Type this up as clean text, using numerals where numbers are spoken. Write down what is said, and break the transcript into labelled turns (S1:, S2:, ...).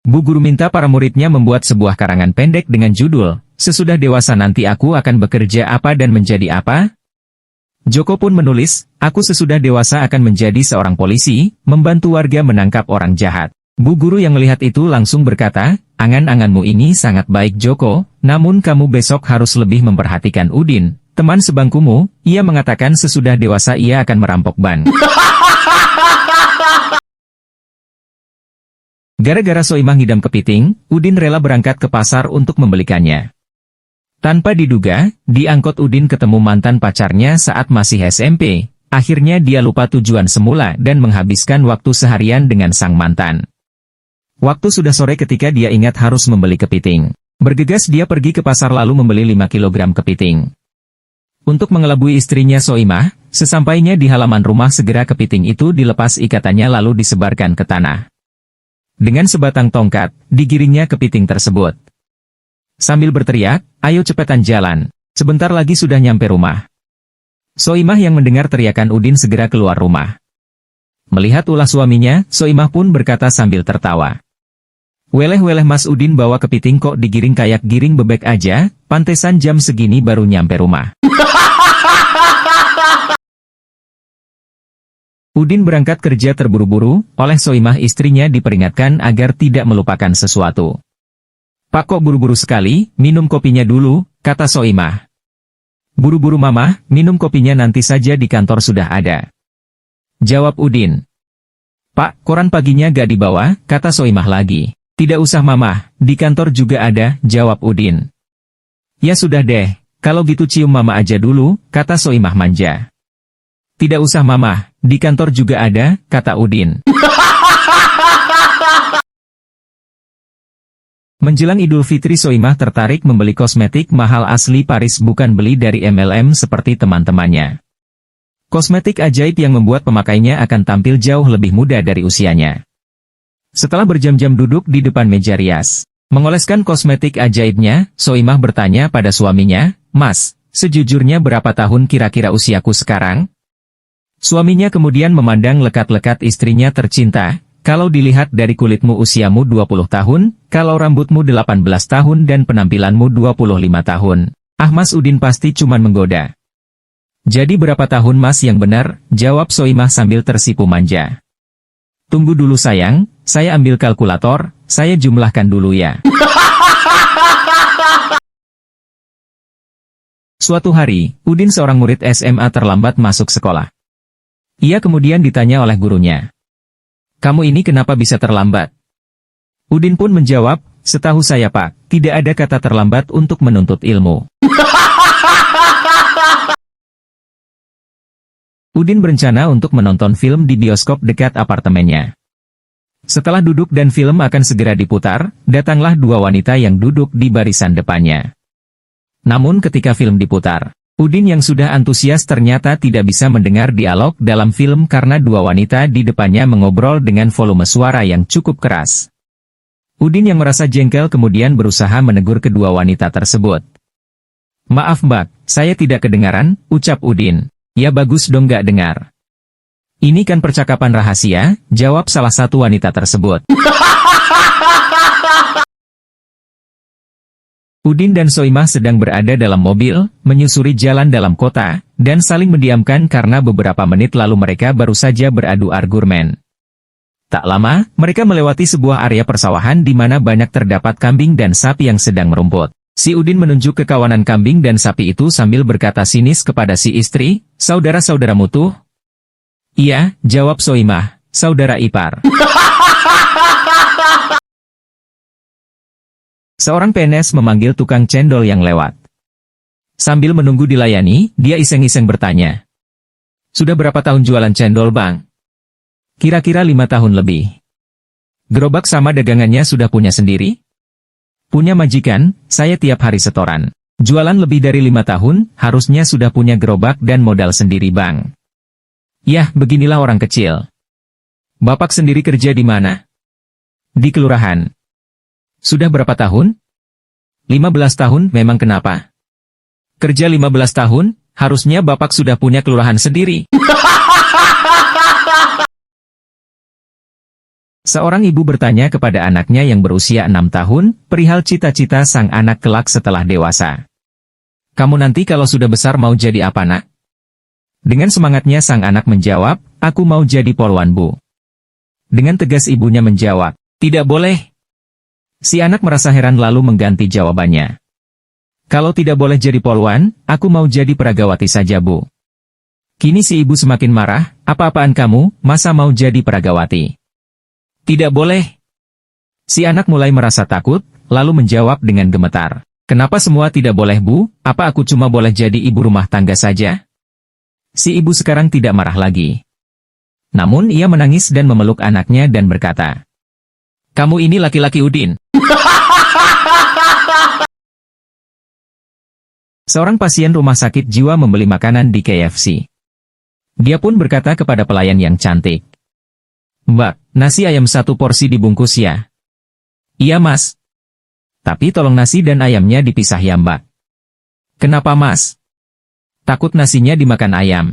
S1: Bu guru minta para muridnya membuat sebuah karangan pendek dengan judul, "Sesudah dewasa nanti aku akan bekerja apa dan menjadi apa?" Joko pun menulis, "Aku sesudah dewasa akan menjadi seorang polisi, membantu warga menangkap orang jahat." Bu guru yang melihat itu langsung berkata, "Angan-anganmu ini sangat baik Joko, namun kamu besok harus lebih memperhatikan Udin, teman sebangkumu." Ia mengatakan sesudah dewasa ia akan merampok bank. Gara-gara Soimah ngidam kepiting, Udin rela berangkat ke pasar untuk membelikannya. Tanpa diduga, di angkot Udin ketemu mantan pacarnya saat masih SMP. Akhirnya dia lupa tujuan semula dan menghabiskan waktu seharian dengan sang mantan. Waktu sudah sore ketika dia ingat harus membeli kepiting. Bergegas dia pergi ke pasar lalu membeli 5 kilogram kepiting. Untuk mengelabui istrinya Soimah, sesampainya di halaman rumah segera kepiting itu dilepas ikatannya lalu disebarkan ke tanah. Dengan sebatang tongkat, digiringnya kepiting tersebut. Sambil berteriak, "Ayo cepetan jalan, sebentar lagi sudah nyampe rumah." Soimah yang mendengar teriakan Udin segera keluar rumah. Melihat ulah suaminya, Soimah pun berkata sambil tertawa, "Weleh-weleh Mas Udin bawa kepiting kok digiring kayak giring bebek aja, pantesan jam segini baru nyampe rumah." Udin berangkat kerja terburu-buru, oleh Soimah istrinya diperingatkan agar tidak melupakan sesuatu. "Pak kok buru-buru sekali, minum kopinya dulu," kata Soimah. "Buru-buru Mama, minum kopinya nanti saja di kantor sudah ada," jawab Udin. "Pak, koran paginya gak dibawa," kata Soimah lagi. "Tidak usah Mama, di kantor juga ada," jawab Udin. "Ya sudah deh, kalau gitu cium Mama aja dulu," kata Soimah manja. "Tidak usah Mama, di kantor juga ada," kata Udin. Menjelang Idul Fitri Soimah tertarik membeli kosmetik mahal asli Paris bukan beli dari MLM seperti teman-temannya. Kosmetik ajaib yang membuat pemakainya akan tampil jauh lebih muda dari usianya. Setelah berjam-jam duduk di depan meja rias, mengoleskan kosmetik ajaibnya, Soimah bertanya pada suaminya, "Mas, sejujurnya berapa tahun kira-kira usiaku sekarang?" Suaminya kemudian memandang lekat-lekat istrinya tercinta, "Kalau dilihat dari kulitmu usiamu 20 tahun, kalau rambutmu 18 tahun dan penampilanmu 25 tahun. Ah Mas Udin pasti cuman menggoda." "Jadi berapa tahun Mas yang benar?" jawab Soimah sambil tersipu manja. "Tunggu dulu sayang, saya ambil kalkulator, saya jumlahkan dulu ya." Suatu hari, Udin seorang murid SMA terlambat masuk sekolah. Ia kemudian ditanya oleh gurunya, "Kamu ini kenapa bisa terlambat?" Udin pun menjawab, "Setahu saya Pak, tidak ada kata terlambat untuk menuntut ilmu." Udin berencana untuk menonton film di bioskop dekat apartemennya. Setelah duduk dan film akan segera diputar, datanglah dua wanita yang duduk di barisan depannya. Namun ketika film diputar, Udin yang sudah antusias ternyata tidak bisa mendengar dialog dalam film karena dua wanita di depannya mengobrol dengan volume suara yang cukup keras. Udin yang merasa jengkel kemudian berusaha menegur kedua wanita tersebut. "Maaf Mbak, saya tidak kedengaran," ucap Udin. "Ya bagus dong gak dengar." "Ini kan percakapan rahasia," jawab salah satu wanita tersebut. Udin dan Soimah sedang berada dalam mobil, menyusuri jalan dalam kota, dan saling mendiamkan karena beberapa menit lalu mereka baru saja beradu argumen. Tak lama, mereka melewati sebuah area persawahan di mana banyak terdapat kambing dan sapi yang sedang merumput. Si Udin menunjuk ke kawanan kambing dan sapi itu sambil berkata sinis kepada si istri, "Saudara-saudaramu tuh?" "Iya," jawab Soimah, "saudara ipar." Seorang PNS memanggil tukang cendol yang lewat. Sambil menunggu dilayani, dia iseng-iseng bertanya, "Sudah berapa tahun jualan cendol Bang?" "Kira-kira 5 tahun lebih." "Gerobak sama dagangannya sudah punya sendiri?" "Punya majikan, saya tiap hari setoran." "Jualan lebih dari 5 tahun, harusnya sudah punya gerobak dan modal sendiri Bang." "Yah, beginilah orang kecil." "Bapak sendiri kerja di mana?" "Di kelurahan." "Sudah berapa tahun?" 15 tahun, memang kenapa?" "Kerja 15 tahun, harusnya Bapak sudah punya kelurahan sendiri." Seorang ibu bertanya kepada anaknya yang berusia 6 tahun, perihal cita-cita sang anak kelak setelah dewasa. Kamu nanti kalau sudah besar mau jadi apa, nak? Dengan semangatnya sang anak menjawab, aku mau jadi polwan, Bu. Dengan tegas ibunya menjawab, tidak boleh. Si anak merasa heran lalu mengganti jawabannya. Kalau tidak boleh jadi polwan, aku mau jadi peragawati saja, Bu. Kini si ibu semakin marah, apa-apaan kamu, masa mau jadi peragawati? Tidak boleh. Si anak mulai merasa takut, lalu menjawab dengan gemetar. Kenapa semua tidak boleh, Bu? Apa aku cuma boleh jadi ibu rumah tangga saja? Si ibu sekarang tidak marah lagi. Namun ia menangis dan memeluk anaknya dan berkata, kamu ini laki-laki Udin. Seorang pasien rumah sakit jiwa membeli makanan di KFC. Dia pun berkata kepada pelayan yang cantik, Mbak, nasi ayam 1 porsi dibungkus ya? Iya, Mas. Tapi tolong nasi dan ayamnya dipisah ya, Mbak. Kenapa, Mas? Takut nasinya dimakan ayam.